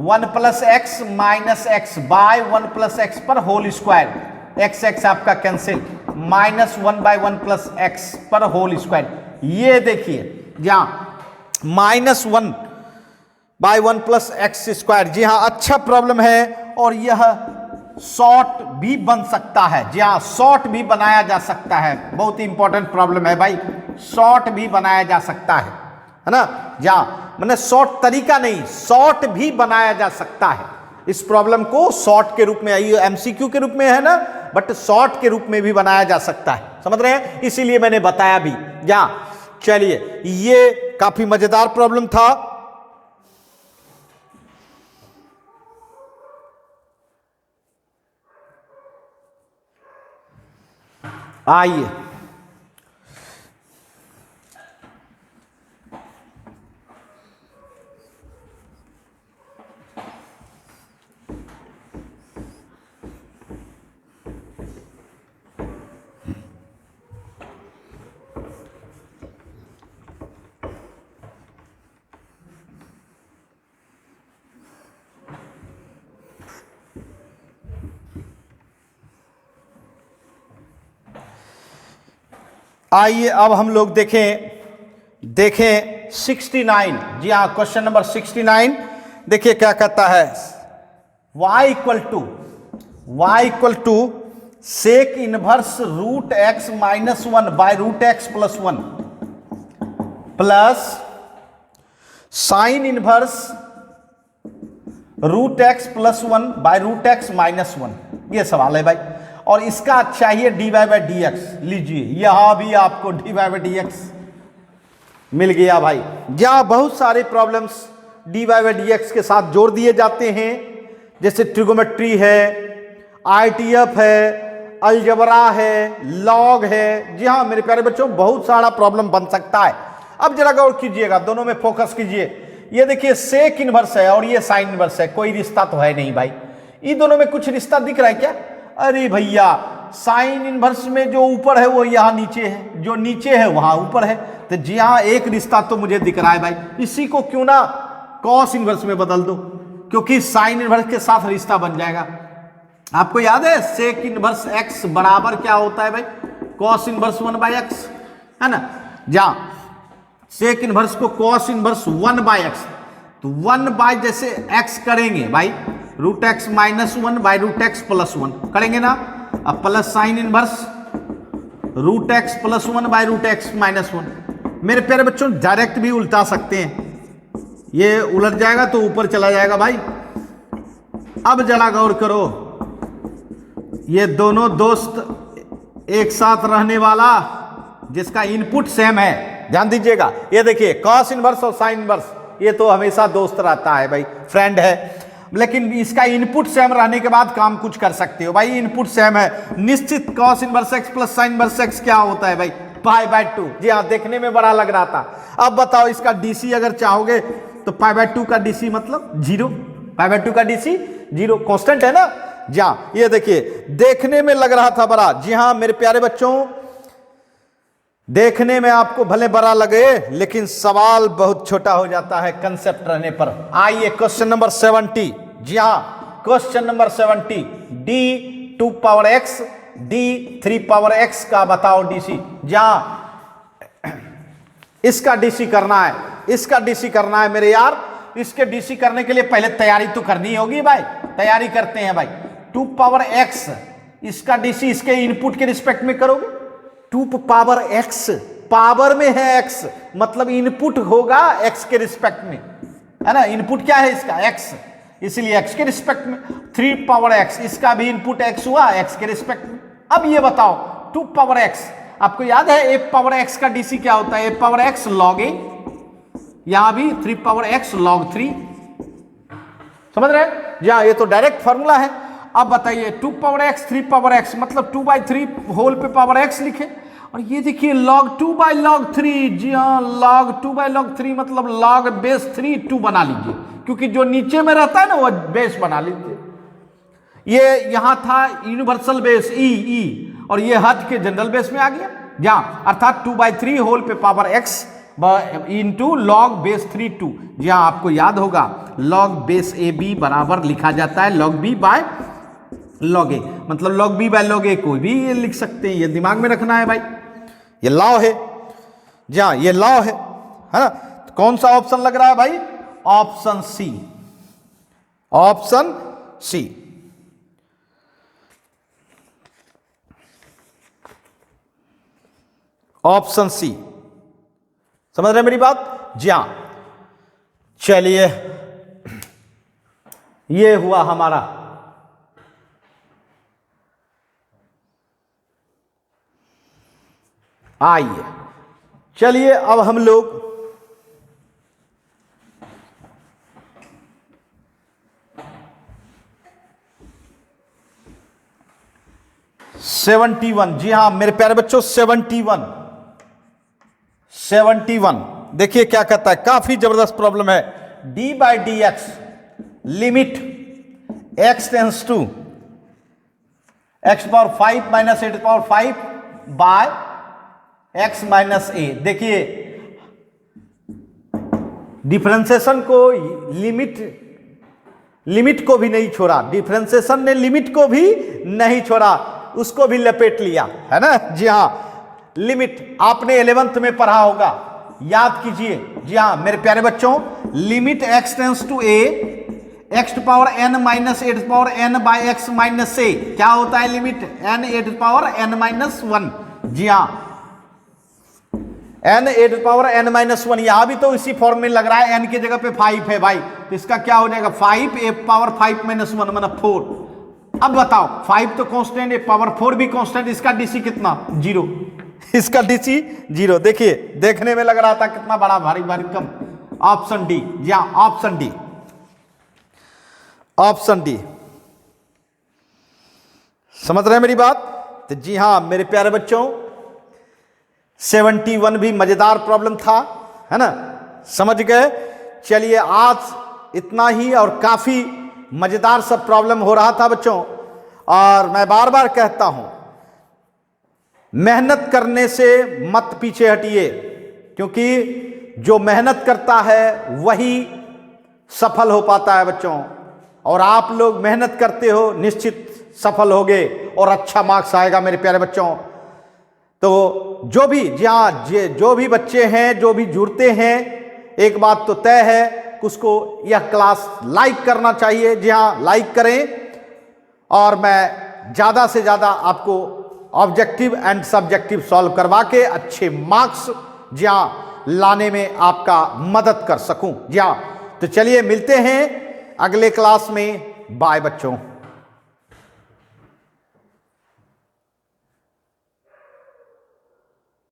1 plus x minus x by 1 plus x पर होल स्क्वायर, एक्स एक्स आपका cancel, minus 1 by 1 plus x पर होल स्क्वायर। ये देखिए जहां -1 बाय 1 प्लस एक्स स्क्वायर, जी हाँ अच्छा प्रॉब्लम है, और यह शॉर्ट भी बन सकता है, जी हाँ शॉर्ट भी बनाया जा सकता है, बहुत ही इंपॉर्टेंट प्रॉब्लम है भाई, शॉर्ट भी बनाया जा सकता है ना, जहाँ मैंने शॉर्ट तरीका नहीं, शॉर्ट भी बनाया जा सकता है। इस प्रॉब्लम को शॉर्ट के रूप में, एमसीक्यू के रूप में है ना, बट शॉर्ट के रूप में भी बनाया जा सकता है, समझ रहे हैं, इसीलिए मैंने बताया भी। जहाँ चलिए ये काफी मजेदार प्रॉब्लम था। आइए आइए अब हम लोग देखें 69, जी हाँ क्वेश्चन नंबर 69 देखिए क्या कहता है, y equal to sec inverse root x minus 1 by root x plus 1 plus sine inverse root x plus 1 by root x minus 1, ये सवाल है भाई। और इसका चाहिए dy बाय डी एक्स। लीजिए यहां भी आपको dy बाय डी एक्स मिल गया भाई। यहां बहुत सारे problems dy by d x के साथ जोड़ दिए जाते हैं, जैसे ट्रिगोमेट्री है, आईटीएफ है, अलजबरा है, लॉग है। जी हाँ मेरे प्यारे बच्चों, बहुत सारा प्रॉब्लम बन सकता है। अब जरा गौर कीजिएगा, दोनों में फोकस कीजिए। ये देखिए सेक इनवर्स है और ये साइन इनवर्स है, कोई रिश्ता तो है नहीं भाई। इन दोनों में कुछ रिश्ता दिख रहा है क्या? अरे भैया, साइन इनवर्स में जो ऊपर है वो यहाँ नीचे है, जो नीचे है वहां ऊपर है। तो जी हाँ, एक रिश्ता तो मुझे दिख रहा है भाई। इसी को क्यों ना कॉस इनवर्स में बदल दो, क्योंकि साइन इनवर्स के साथ रिश्ता बन जाएगा। आपको याद है सेक इनवर्स एक्स बराबर क्या होता है भाई? कॉस इनवर्स 1 बाय एक्स, है ना। जहां सेक इनवर्स को कॉस इनवर्स 1 बाय एक्स, तो 1 बाय जैसे एक्स करेंगे भाई, root x minus 1 by root x plus 1 करेंगे ना। अब plus sine inverse root x plus 1 by root x minus 1। मेरे प्यारे बच्चों, डायरेक्ट भी उल्टा सकते हैं, ये उलट जाएगा तो ऊपर चला जाएगा भाई। अब जरा गौर करो, ये दोनों दोस्त एक साथ रहने वाला जिसका इनपुट सेम है, ध्यान दीजिएगा। ये देखिए कॉस इनवर्स और साइन इनवर्स, ये तो हमेशा दोस्त रहता है भाई, फ्रेंड है। लेकिन इसका इनपुट सेम रहने के बाद काम कुछ कर सकते हो भाई। इनपुट सेम है, निश्चित cos inverse x plus sine inverse x क्या होता है भाई? Pi bye 2। जी हाँ, देखने में बड़ा लग रहा था। अब बताओ इसका डीसी अगर चाहोगे तो पाई बाय 2 का डीसी मतलब 0, पाई बाय 2 का डीसी 0, कांस्टेंट है ना। जी हाँ, ये देखिए देखने में लग रहा था बड़ा। जी हाँ मेरे प्यारे बच्चों, देखने में आपको भले बड़ा लगे लेकिन सवाल बहुत छोटा हो जाता है कंसेप्ट रहने पर। आइए क्वेश्चन नंबर 70। जी हाँ, question number 70, D 2 power x D 3 power x का बताओ डीसी। जी हाँ, इसका डीसी करना है, इसका डीसी करना है मेरे यार। इसके डीसी करने के लिए पहले तैयारी तो करनी होगी भाई। तैयारी करते हैं भाई। 2 पावर एक्स, इसका डीसी इसके इनपुट के रिस्पेक्ट में करोगे। 2 पावर एक्स, पावर में है एक्स, मतलब इनपुट होगा एक्स के रिस्पेक्ट में, है ना। इनपुट क्या है इसका? एक्स, इसलिए एक्स के रिस्पेक्ट में। 3 पावर एक्स, इसका भी इनपुट एक्स हुआ, एक्स के रिस्पेक्ट में। अब ये बताओ 2 पावर एक्स, आपको याद है ए पावर एक्स का डीसी क्या होता है? ए पावर एक्स लॉग ए, यहां भी 3 पावर एक्स लॉग 3, समझ रहे हैं? जी हाँ, ये तो डायरेक्ट फॉर्मूला है। अब बताइए 2 पावर एक्स 3 पावर एक्स मतलब 2 बाई 3 होल पे पावर एक्स लिखे। और ये देखिए log 2 बाई log 3, जी हाँ log 2 बाई log 3 मतलब log बेस 3 2 बना लीजिए, क्योंकि जो नीचे में रहता है ना वो बेस बना लीजिए। ये यहां था यूनिवर्सल बेस ई, और ये हद के जनरल बेस में आ गया। जहां अर्थात 2 बाई 3 होल पे power x into log base 3 2। जी हाँ, आपको याद होगा लॉग बेस ए बी बराबर लिखा जाता है लॉग बी बाय लॉग ए, मतलब लॉग बी बाय लॉग ए कोई भी ये लिख सकते हैं। ये दिमाग में रखना है भाई, ये लॉ है। जी हाँ, ये लॉ है ना। तो कौन सा ऑप्शन लग रहा है भाई? Option C, option C. Option C, समझ रहे हैं मेरी बात? जी हाँ, चलिए ये हुआ हमारा। आइए चलिए अब हम लोग सेवेंटी वन, जी हां मेरे प्यारे बच्चों 71 देखिए क्या कहता है, काफी जबरदस्त प्रॉब्लम है। D by d x limit x tends to x power 5 minus 8 power 5 by x minus a. देखिए डिफरेंशिएशन को लिमिट को भी नहीं छोड़ा, डिफरेंशिएशन ने लिमिट को भी नहीं छोड़ा, उसको भी लपेट लिया, है ना। जी हां, लिमिट आपने 11th में पढ़ा होगा, याद कीजिए। जी हां मेरे प्यारे बच्चों, limit x tends to a x to power n minus 8 power n by x minus a क्या होता है? Limit n 8 power n minus 1। जी हां, n (n-1) यहां भी तो इसी फॉर्म में लग रहा है, n की जगह पे 5 है भाई, तो इसका क्या हो जाएगा 5 (a⁻5 - 1) माना 4। अब बताओ 5 तो कांस्टेंट है, पावर 4 भी कांस्टेंट, इसका डीसी कितना 0, इसका डीसी 0। देखिए देखने में लग रहा था कितना बड़ा भारी भारी कम। ऑप्शन डी, जी हाँ ऑप्शन डी, ऑप्शन डी। समझ रहे हैं मेरी बात? तो जी हां मेरे प्यारे बच्चों 71 भी मजेदार प्रॉब्लम था, है ना, समझ गए। चलिए आज इतना ही, और काफी मजेदार सब प्रॉब्लम हो रहा था बच्चों। और मैं बार बार कहता हूं मेहनत करने से मत पीछे हटिए, क्योंकि जो मेहनत करता है वही सफल हो पाता है बच्चों। और आप लोग मेहनत करते हो, निश्चित सफल होगे और अच्छा मार्क्स आएगा मेरे प्यारे बच्चों। तो जो भी, जी हाँ, जो भी बच्चे हैं, जो भी जुड़ते हैं, एक बात तो तय है, उसको यह क्लास लाइक करना चाहिए। जी हाँ लाइक करें, और मैं ज़्यादा से ज़्यादा आपको ऑब्जेक्टिव एंड सब्जेक्टिव सॉल्व करवा के अच्छे मार्क्स जी हाँ लाने में आपका मदद कर सकूं। जी हाँ, तो चलिए मिलते हैं अगले क्लास में। बाय बच्चों।